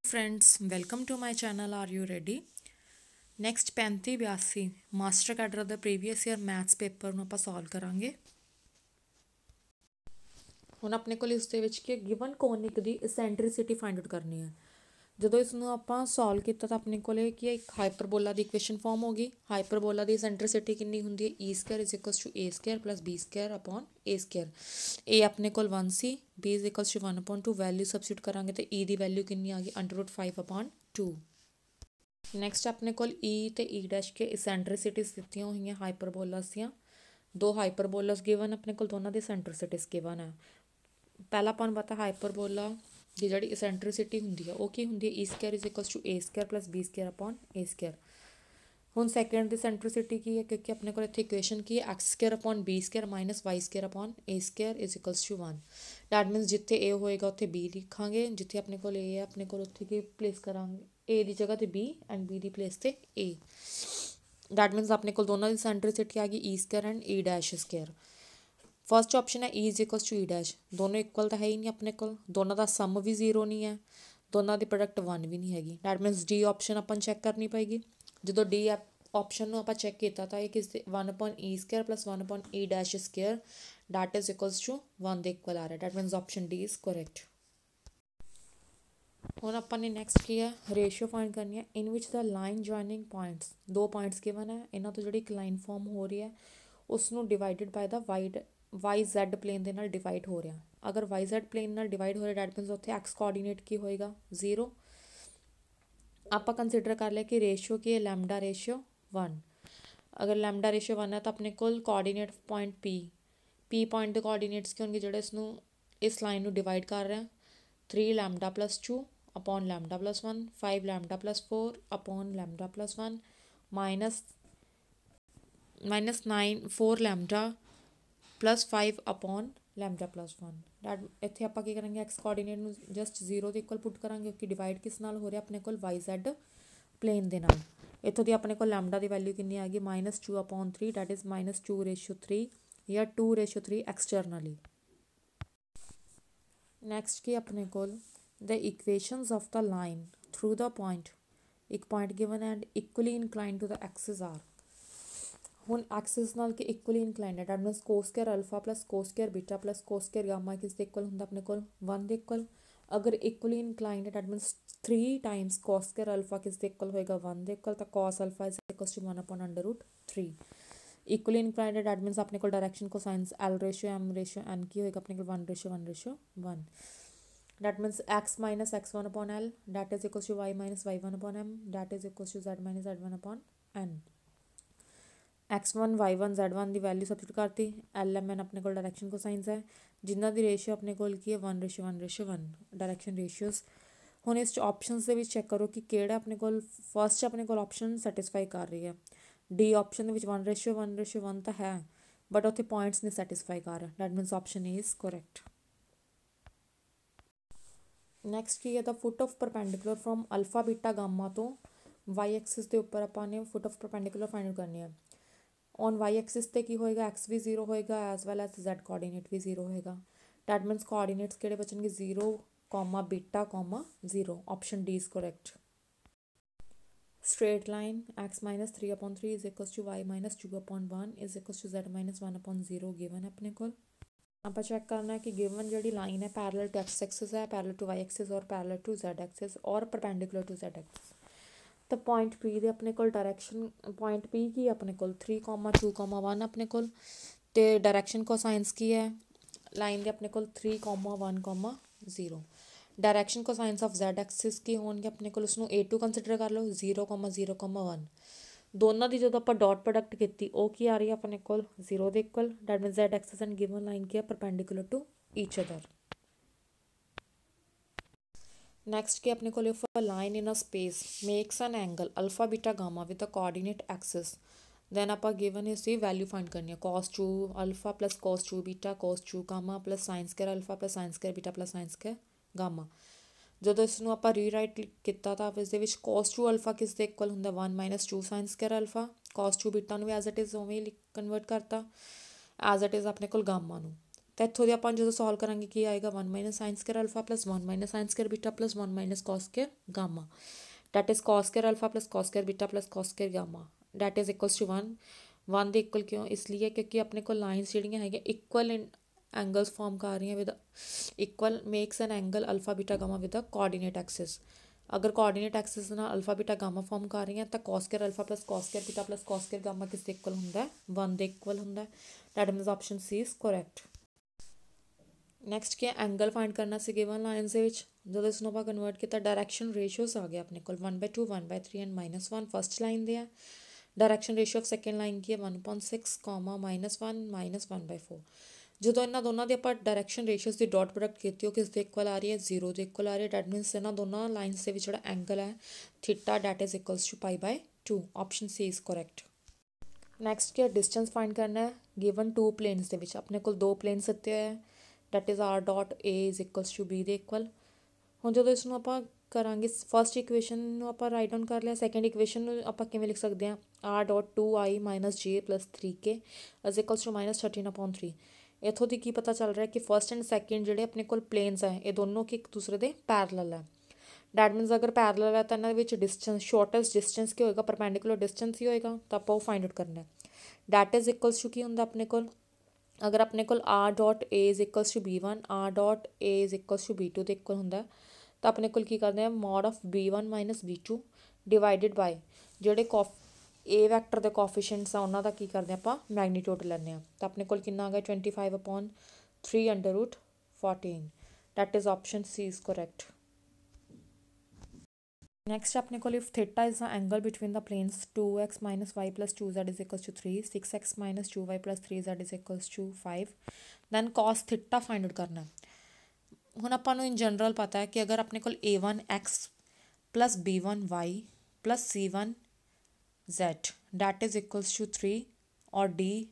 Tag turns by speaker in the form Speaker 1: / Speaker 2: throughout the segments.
Speaker 1: Friends welcome to my channel are you ready. Next 35 82 master cadre ਦਾ previous year maths paper ਨੂੰ ਆਪਾਂ solve ਕਰਾਂਗੇ। ਹੁਣ ਆਪਣੇ ਕੋਲ ਇਸ ਦੇ ਵਿੱਚ ਕੀ ਗਿਵਨ ਕੋਨਿਕ ਦੀ ਐਸੈਂਟ੍ਰਿਸਿਟੀ ਫਾਈਂਡ ਆਊਟ ਕਰਨੀ ਹੈ। ਜਦੋਂ ਇਸ ਨੂੰ ਆਪਾਂ ਸੋਲਵ ਕੀਤਾ ਤਾਂ ਆਪਣੇ ਕੋਲੇ ਕੀ ਇੱਕ ਹਾਈਪਰਬੋਲਾ ਦੀ ਇਕੁਏਸ਼ਨ ਫਾਰਮ ਹੋ ਗਈ। ਹਾਈਪਰਬੋਲਾ ਦੀ ਐਸੈਂਟ੍ਰਿਸਿਟੀ ਕਿੰਨੀ ਹੁੰਦੀ ਹੈ e square is equals to a square plus b square upon a square. a ਆਪਣੇ ਕੋਲ 1 ਸੀ, b is equals to 1 upon 2 value substitute ਕਰਾਂਗੇ ਤੇ e ਦੀ ਵੈਲਿਊ ਕਿੰਨੀ ਆ ਗਈ √5 ਅਪੋਨ 2। ਨੈਕਸਟ ਆਪਣੇ ਕੋਲ E ਤੇ E ਡੈਸ਼ ਕੇ ਇਸੈਂਟ੍ਰਿਸਿਟੀਜ਼ ਦਿੱਤੀਆਂ ਹੋਈਆਂ ਹਾਈਪਰਬੋਲਾਸ ਦੀਆਂ। ਦੋ ਹਾਈਪਰਬੋਲਾਸ ਗਿਵਨ ਆਪਣੇ ਕੋਲ, ਦੋਨਾਂ ਦੀ ਇਸੈਂਟ੍ਰਿਸਿਟੀਜ਼ ਗਿਵਨ ਹੈ। ਪਹਿਲਾ ਆਪਾਂ ਨੂੰ ਪਤਾ ਹਾਈਪਰਬੋਲਾ ਦੀ ਜਿਹੜੀ ਇਸੈਂਟ੍ਰਿਸਿਟੀ ਹੁੰਦੀ ਹੈ ਉਹ ਕੀ ਹੁੰਦੀ ਹੈ e square is equals to a square plus b square upon a square. ਹੁਣ ਸੈਕਿੰਡ ਦੀ ਇਸੈਂਟ੍ਰਿਸਿਟੀ ਕੀ ਹੈ, ਕਿਉਂਕਿ ਆਪਣੇ ਕੋਲ ਇੱਥੇ ਇਕੁਏਸ਼ਨ ਕੀ ਹੈ x square upon b square minus y square upon a square is equals to 1। That means ਜਿੱਥੇ a ਹੋਏਗਾ ਉੱਥੇ b ਲਿਖਾਂਗੇ, ਜਿੱਥੇ ਆਪਣੇ ਕੋਲ a ਹੈ ਆਪਣੇ ਕੋਲ ਉੱਥੇ ਕੀ ਪਲੇਸ ਕਰਾਂਗੇ, a ਦੀ ਜਗ੍ਹਾ ਤੇ b ਐਂਡ b ਦੀ ਪਲੇਸ ਤੇ a। ਦੈਟ ਮੀਨਸ ਆਪਣੇ ਕੋਲ ਦੋਨਾਂ ਦੀ ਇਸੈਂਟ੍ਰਿਸਿਟੀ ਆ ਗਈ e square and e dash square. First option ਹੈ e is equals to e dash, ਦੋਨੋਂ ਇਕੁਅਲ ਤਾਂ ਹੈ ਹੀ ਨਹੀਂ ਆਪਣੇ ਕੋਲ, ਦੋਨਾਂ ਦਾ ਸਮ ਵੀ 0 ਨਹੀਂ ਹੈ, ਦੋਨਾਂ ਦੀ ਪ੍ਰੋਡਕਟ 1 ਵੀ ਨਹੀਂ ਹੈਗੀ। ਦੈਟ ਮੀਨਸ ਡੀ ਆਪਸ਼ਨ ਆਪਾਂ ਚੈੱਕ ਕਰਨੀ ਪਏਗੀ। ਜਦੋਂ ਡੀ ਆਪਸ਼ਨ ਨੂੰ ਆਪਾਂ ਚੈੱਕ ਕੀਤਾ ਤਾਂ ਇਹ ਕਿਸ ਦੇ 1 upon e square plus 1 upon e dash square that is equals to 1 ਦੇ ਇਕੁਅਲ ਆ ਰਿਹਾ। That means option D is correct. ਹੁਣ ਆਪਾਂ ਨੇ ਨੈਕਸਟ ਕੀ ਹੈ, ਰੇਸ਼ੀਓ ਫਾਈਂਡ ਕਰਨੀ ਹੈ ਇਨ ਵਿਚ ਦਾ ਲਾਈਨ ਜੁਆਇਨਿੰਗ ਪੁਆਇੰਟਸ। ਦੋ ਪੁਆਇੰਟਸ ਗਿਵਨ ਹੈ, ਇਹਨਾਂ ਤੋਂ ਜਿਹੜੀ ਇੱਕ ਲਾਈਨ ਫਾਰਮ ਹੋ ਰਹੀ ਹੈ ਉਸ ਨੂੰ ਡਿਵਾਈਡਡ ਬਾਈ ਦਾ ਵਾਈ ਜ਼ੈਡ ਪਲੇਨ ਦੇ ਨਾਲ ਡਿਵਾਈਡ ਹੋ ਰਿਹਾ। ਅਗਰ ਵਾਈ ਜ਼ੈਡ ਪਲੇਨ ਨਾਲ ਡਿਵਾਈਡ ਹੋ ਰਿਹਾ ਡੈਟ ਮੀਨਸ ਉੱਥੇ ਐਕਸ ਕੋਆਰਡੀਨੇਟ ਕੀ ਹੋਏਗਾ 0। ਆਪਾਂ ਕੰਸੀਡਰ ਕਰ ਲਿਆ ਕਿ ਰੇਸ਼ੀਓ ਕੀ ਹੈ ਲੈਮਡਾ ਰੇਸ਼ੀਓ 1। ਅਗਰ ਲੈਮਡਾ ਰੇਸ਼ੀਓ 1 ਹੈ ਤਾਂ ਆਪਣੇ ਕੋਲ ਕੋਆਰਡੀਨੇਟ ਪੁਆਇੰਟ ਪੀ ਪੁਆਇੰਟ ਦੇ ਕੋਆਰਡੀਨੇਟਸ ਕੀ ਹੋਣਗੇ ਜਿਹੜੇ ਇਸ ਲਾਈਨ ਨੂੰ ਡਿਵਾਈਡ ਕਰ ਰਿਹਾ। 3 lambda plus 2 upon lambda plus 1, 5 lambda plus 4 upon lambda plus 1 minus 4 lambda plus 5 upon lambda plus 1। That ਇੱਥੇ ਆਪਾਂ ਕੀ ਕਰਾਂਗੇ ਐਕਸ ਕੋਆਰਡੀਨੇਟ ਨੂੰ ਜਸਟ 0 ਦੇ ਇਕੁਅਲ ਪੁੱਟ ਕਰਾਂਗੇ ਕਿਉਂਕਿ ਡਿਵਾਈਡ ਕਿਸ ਨਾਲ ਹੋ ਰਿਹਾ ਆਪਣੇ ਕੋਲ ਵਾਈ ਜ਼ੈਡ ਪਲੇਨ ਦੇ ਨਾਲ। ਇੱਥੋਂ ਦੀ ਆਪਣੇ ਕੋਲ ਲੈਮਡਾ ਦੀ ਵੈਲਿਊ ਕਿੰਨੀ ਆ ਗਈ -2 upon 3 ਡੈਟ ਇਜ਼ -2/3 ਜਾਂ 2/3 ਐਕਸਟਰਨਲੀ। ਨੈਕਸਟ ਕੀ ਆਪਣੇ ਕੋਲ the equations of the line through the point, ਇੱਕ point given and equally inclined to the axis are। ਹੁਣ axis ਨਾਲ ਕਿ equally inclined ਹੈ that means cos square alpha plus cos square beta plus cos square gamma ਕਿਸ ਦੇ equal ਹੁੰਦਾ ਆਪਣੇ ਕੋਲ 1 ਦੇ ਇਕੁਅਲ। ਅਗਰ equally inclined ਹੈ that means 3 times cos square alpha ਕਿਸ ਦੇ ਇਕੁਅਲ ਹੋਏਗਾ 1 ਦੇ ਇਕੁਅਲ, ਤਾਂ cos alpha is equals to 1 upon √3। equally inclined ਹੈ that means ਆਪਣੇ ਕੋਲ direction cosines L ratio M ratio N ਕੀ ਹੋਏਗਾ ਆਪਣੇ ਕੋਲ 1:1:1। that means x minus x1 upon L that is equals to y minus y1 upon M that is equals to z minus z1 upon N। x1 y1 z1 the value substitute ਕਰਤੀ, LMN ਆਪਣੇ ਕੋਲ direction ਕੋਸਾਈਨਸ ਹੈ ਜਿਨ੍ਹਾਂ ਦੀ ratio ਆਪਣੇ ਕੋਲ ਕੀ ਹੈ 1:1:1 direction ਰੇਸ਼ੀਓਜ਼। ਹੁਣ ਇਸ 'ਚ ਆਪਸ਼ਨਸ ਦੇ ਵਿੱਚ ਚੈੱਕ ਕਰੋ ਕਿ ਕਿਹੜਾ ਆਪਣੇ ਕੋਲ ਫਸਟ ਆਪਣੇ ਕੋਲ ਆਪਸ਼ਨ ਸੈਟਿਸਫਾਈ ਕਰ ਰਹੀ ਹੈ। ਡੀ ਆਪਸ਼ਨ ਦੇ ਵਿੱਚ 1:1:1 ਤਾਂ ਹੈ ਬਟ ਉੱਥੇ ਪੁਆਇੰਟਸ ਨਹੀਂ ਸੈਟਿਸਫਾਈ ਕਰ ਰਿਹਾ। That means option A is correct. Next ਕੀ ਹੈ ਦਾ foot of perpendicular from alpha beta gamma ਤੋਂ ਵਾਈ ਐਕਸਿਸ ਦੇ ਉੱਪਰ ਆਪਾਂ ਨੇ ਫੁੱਟ ਆਫ ਪਰਪੈਂਡੀਕੂਲਰ ਫਾਈਂਡ ਕਰਨੀ ਹੈ। ਔਨ ਵਾਈ ਐਕਸਿਸ 'ਤੇ ਕੀ ਹੋਏਗਾ ਐਕਸ ਵੀ 0 ਹੋਏਗਾ as well as Z coordinate ਵੀ 0 ਹੋਏਗਾ। ਦੈਟ ਮੀਨਸ ਕੋਆਰਡੀਨੇਟਸ ਕਿਹੜੇ ਬਚਣਗੇ 0, beta, 0। Option D is correct. straight line x minus 3 upon 3 is equals to y minus 2 upon 1 is equals to z minus 1 upon 0 given ਹੈ ਆਪਣੇ ਕੋਲ। ਆਪਾਂ check ਕਰਨਾ ਹੈ ਕਿ ਗਿਵਨ ਜਿਹੜੀ ਲਾਈਨ ਹੈ ਪੈਰਲਲ ਟੂ ਐਕਸ ਐਕਸਿਸ ਹੈ, ਪੈਰਲਲ ਟੂ ਵਾਈ ਐਕਸਿਸ ਔਰ ਪੈਰਲਲ ਟੂ ਜ਼ੈਡ ਐਕਸਿਸ ਔਰ ਪਰਪੈਂਡੀਕੂਲਰ ਟੂ ਜ਼ੈਡ ਐਕਸਿਸ। ਤਾਂ ਪੁਆਇੰਟ ਪੀ ਦੇ ਆਪਣੇ ਕੋਲ ਡਾਇਰੈਕਸ਼ਨ ਪੁਆਇੰਟ ਪੀ ਕੀ ਆਪਣੇ ਕੋਲ 3, 2, 1 ਆਪਣੇ ਕੋਲ, ਅਤੇ ਡਾਇਰੈਕਸ਼ਨ ਕੋਸਾਈਨਸ ਕੀ ਹੈ ਲਾਈਨ ਦੇ ਆਪਣੇ ਕੋਲ 3, 1, 0। ਡਾਇਰੈਕਸ਼ਨ ਕੋਸਾਈਨਸ ਆਫ ਜ਼ੈਡ ਐਕਸਿਸ ਕੀ ਹੋਣਗੇ ਆਪਣੇ ਕੋਲ, ਉਸਨੂੰ A2 ਕੰਸੀਡਰ ਕਰ ਲਓ 0, 0, 1। ਦੋਨਾਂ ਦੀ ਜਦੋਂ ਆਪਾਂ ਡਾਟ ਪ੍ਰੋਡਕਟ ਕੀਤੀ ਉਹ ਕੀ ਆ ਰਹੀ ਹੈ ਆਪਣੇ ਕੋਲ 0 ਦੇ equal. That means Z axis and given line ਕੀ ਹੈ perpendicular to each other. Next ਕੀ ਆਪਣੇ ਕੋਲ if a line in a space makes an angle alpha beta gamma with a coordinate axis then ਆਪਾਂ ਗਿਵਨ ਇਸ ਦੀ value find ਕਰਨੀ ਹੈ cos 2 alpha plus cos 2 beta cos 2 gamma plus sine square alpha plus sine square beta plus sine square gamma. ਜਦੋਂ ਇਸ ਨੂੰ ਆਪਾਂ rewrite ਕੀਤਾ ਤਾਂ ਇਸ ਦੇ ਵਿੱਚ cos 2 ਅਲਫਾ ਕਿਸ ਦੇ ਇਕੁਅਲ ਹੁੰਦਾ 1 - 2 ਸਾਇਨ ਸਕੁਅਰ ਅਲਫਾ, cos 2 ਬੀਟਾ ਨੂੰ ਵੀ ਐਜ਼ ਇਟ ਇਜ਼ ਉਵੇਂ ਹੀ ਕਨਵਰਟ ਕਰਤਾ ਐਜ਼ ਇਟ ਇਜ਼ ਆਪਣੇ ਕੋਲ ਗਾਮਾ ਨੂੰ। तो इत्थों दी आपां जो सॉल्व करांगे की आएगा 1 minus sine square alpha plus 1 minus sine square beta plus 1 minus cos square gamma, that is cos square alpha plus cos square beta plus cos square gamma, that is equals to 1। 1 ਦੇ equal ਕਿਉਂ? ਇਸ ਲਈ ਕਿਉਂਕਿ ਆਪਣੇ ਕੋਲ lines ਜਿਹੜੀਆਂ ਹੈਗੀਆਂ equal angles form कर रही हैं with equal makes an angle alpha beta gamma with the coordinate axis. अगर कोऑर्डिनेट एक्सिस ना अल्फा बीटा गामा फॉर्म कर रही हैं तो cos square alpha plus cos square beta plus cos square gamma किस इक्वल होंगे? 1 ਦੇ इक्वल होंगे। That means option C is correct. Next क्या एंगल फाइंड करना सी गिवन लाइन से जो इसनों आप कन्वर्ट किया डायरैक्शन रेशियोस आ गया अपने को 1/2 1/3 एंड -1 फस्ट लाइन दे है। Direction ratio of second line की है 1/6 -1 -1/4। जो इन्होंने दोनों की आप डायरैक्शन रेशियोस की डॉट प्रोडक्ट की हो किस इक्वल आ रही है? 0 के इक्वल आ रही है। डैट मीनस इन्होंने दोनों लाइन्स के जो एंगल है theta that is equals to π/2। Option C is correct. Next क्या डिस्टेंस फाइंड करना है गिवन 2 प्लेन्स के अपने को 2 प्लेन्स दिते हुए हैं that is r dot a is equals to b के इक्वल। हुण जो इसनों आप करांगे फस्ट इक्वेशन आप राइट डाउन कर लिया, सैकेंड इक्वेशन आप किवें लिख सकते हैं? r dot 2i minus j plus 3k is equals to -13/3। इत्थों की पता चल रहा है कि फस्ट एंड सैकेंड जोड़े अपने को प्लेन्स है ये दोनों की एक दूसरे के पैरलल है। डैट मीनस अगर पैरलल है तो इन्होंने डिस्टेंस शॉर्टेस्ट डिस्टेंस क्या होगा? परपेंडिकुलर डिस्टेंस ही होएगा। तो आप फाइंड आउट करना है। डैट इज इक्वल्स टू की होंगे अपने को अगर अपने को r dot a is equals to b1 r dot a is equals to b2 के इक्वल होंगे तो अपने को की करते हैं mod of b1 minus b2 divided by जोड़े ए वैक्टर के कोफिशिएंट्स आ उन्हों का की करते हैं आप मैगनीट्यूड लैंने तो अपने को कितना आ गया 25/3/14। That is option C is correct. Next अपने को if theta is the angle between the planes 2x minus y plus 2z is equals to 3 6x minus 2y plus 3z is equals to 5 then cos theta find out करना है। हुण आपां नूं in general पता है कि अगर अपने को a1x plus b1y plus c1z that is equals to 3 और d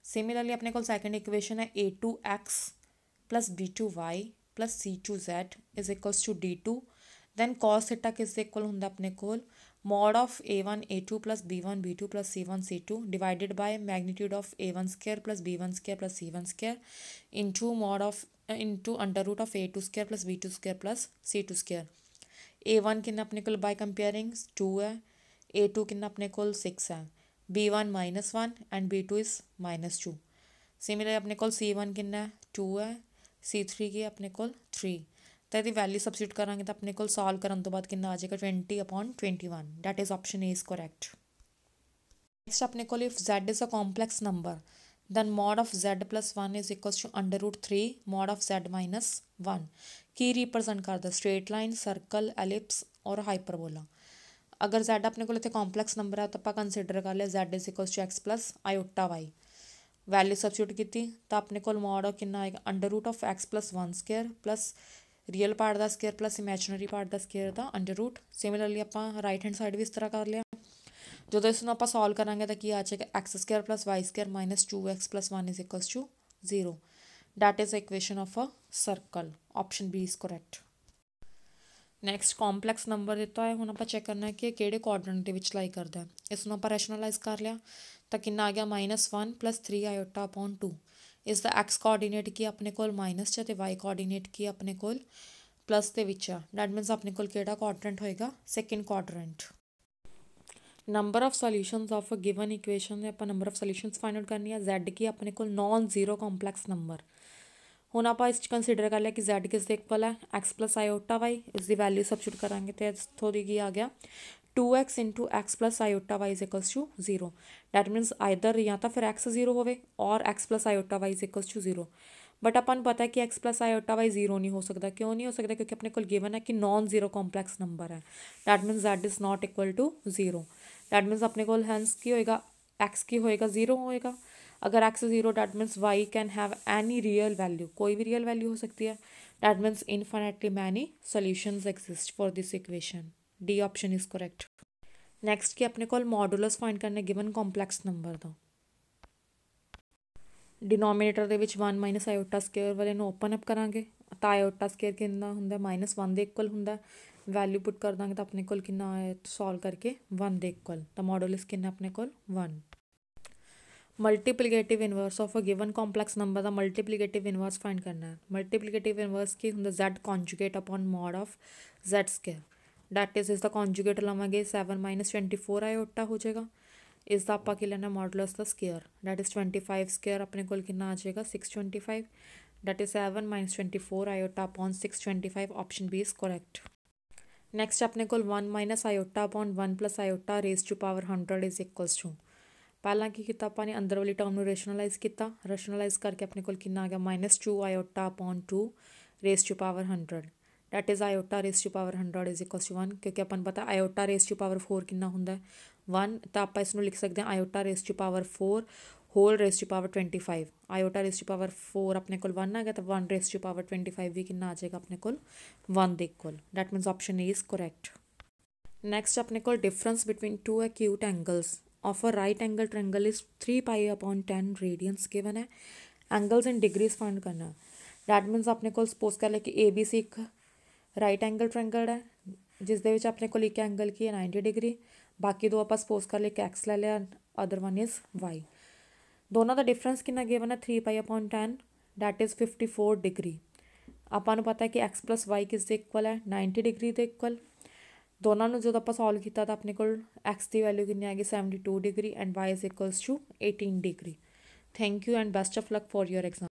Speaker 1: सिमिलरली अपने को सैकेंड इक्वेशन है a2x plus b2y plus c2z is equals to d2 then cos theta किस इक्वल होंगे अपने को mod of a1 a2 plus b1 b2 plus c1 c2 divided by magnitude of a1 square plus b1 square plus c1 square into mod of into under root of a2 square plus b2 square plus c2 square. a1 कितना अपने को by comparing 2 है, a2 कितना अपने को 6 है, b1 -1 and b2 is -2। Similar अपने को c1 कितना 2 है, c3 की अपने को 3 तो यदि वैल्यू सबस्टिट्यूट करांगे तो अपने को सॉल्व करने तो बाद कितना आ जाएगा 20/21। That is option A is correct. Next अपने को if z is a complex number then mod of z plus 1 is equals to under root 3 mod of z minus 1 की रिप्रजेंट करता स्ट्रेट लाइन सर्कल एलिप्स और hyperbola. अगर z अपने को इतने complex number है तो आप कंसिडर कर लिया z is equals to x plus iota y value substitute की तो अपने को मॉड ऑफ कितना आएगा under root of x plus 1 square plus real part का स्केयर प्लस इमेजनरी पार्ट का स्केयर का अंडर रूट। सिमिलरली आप राइट हैंड साइड भी इस तरह कर लिया। जो इसमें आप सॉल्व करांगे तो की आ जाएगा x square plus y square minus 2x plus 1 is equals to 0। That is equation of a circle. Option B is correct. Next complex number दिता है हुण आप चैक करना है कि किहड़े क्वाड्रेंट के लाई करता है। इसनों आप रैशनलाइज कर लिया तो कितना आ गया -1 प्लस 3 आयोटा अपॉन 2 इस द एक्स कोऑर्डिनेट की अपने को माइनस च वाई कोऑर्डिनेट की अपने को प्लस के विच आ। डैट मीनस अपने को किहड़ा क्वाड्रेंट होएगा? Second quadrant. Number of solutions of a given equation आप number of solutions find out करनी है। Z की अपने को नॉन जीरो कॉम्पलैक्स नंबर हुण आप इस कंसीडर कर लिया कि Z किस इक्वल है x प्लस आयोटा वाई इसकी वैल्यू सबस्टिट्यूट करांगे तो इत्थों दी की आ गया 2x into X plus iota Y is equals to 0। That means either या तो फिर x 0 होवे और x plus iota Y is equals to 0 but अपन पता है कि x प्लस आयोटा वाई 0 नहीं हो सकता। क्यों नहीं हो सकता? क्योंकि अपने को गिवन है कि नॉन जीरो कॉम्पलैक्स नंबर है। That means Z is not equal to 0। That means अपने को हैंस की होएगा x की होएगा 0 होएगा। अगर x 0 that मीनस y can have any real value कोई भी रियल वैल्यू हो सकती है। That मीनस infinitely many solutions exist for this equation. D option is correct. Next की अपने को मॉडुलस फाइंड करने गिवन कॉम्पलैक्स नंबर का डिनोमीनेटर के 1 माइनस आयोटा स्केयर वाले ओपन अप करांगे तो आयोटा स्केयर कितना होंगे -1 के इक्वल होंगे। वैल्यू पुट कर देंगे तो अपने को कितना सॉल्व करके 1 के इक्वल तो मॉडुलस कितना अपने को 1। Multiplicative inverse of a given complex number का मल्टीप्लीकेटिव इनवर्स फाइंड करना है। मल्टीप्लीकेटिव इनवर्स की होंगे Z conjugate upon mod of Z square, that is इसका कॉन्जुगेट लवेंगे 7 - 24 आयोटा हो जाएगा। इसका आप की लेना मॉडुलस का स्केयर, डैट इज 25 स्केयर अपने को कितना आ जाएगा 625, that is 7 - 24 iota upon 625, option B is correct. Next अपने को 1 - iota upon 1 + iota raise to power 100 is equals to, पहला की किया अपने अंदर वाली टर्म रेशनलाइज किया, रेशनलाइज करके अपने को कितना आ गया -2 iota upon 2 raise to power 100, that is iota raise to power 100 is equals to 1, क्योंकि अपन पता आयोटा रेज टू पावर 4 कितना होंगे 1, तो आप इसमें लिख सकते हैं iota raise to power 4 whole raise to power 25, iota raise to power 4 अपने को 1 आ गया, तो 1 रेज टू पावर 25 भी कितना आ जाएगा अपने को 1 के equal, that means option A is correct. Next अपने को difference between two acute angles of a right angle triangle is 3 pi upon 10 radians given है, एंगल्स इन डिग्रीज फाइंड करना है, डैट मीनस अपने को सपोज कर ले कि ए बी सी एक राइट एंगल ट्रायंगल है जिस दे विच अपने को एक एंगल की है 90 डिग्री, बाकी दो आप सपोज कर ले कि एक्स ले लिया, अदर वन इज वाई, दोनों का डिफरेंस कितना गिवन है 3 pi upon 10, that is 54 degree. ਆਪਾਂ ਨੂੰ पता है कि एक्स प्लस वाई किस दे इक्वल है 90 डिग्री के इक्वल, दोनों ने जो आप सॉल्व किया तो अपने को एक्स की वैल्यू कितनी आएगी 72 degree and y is equals to 18 degree. Thank you and best of luck for your exam.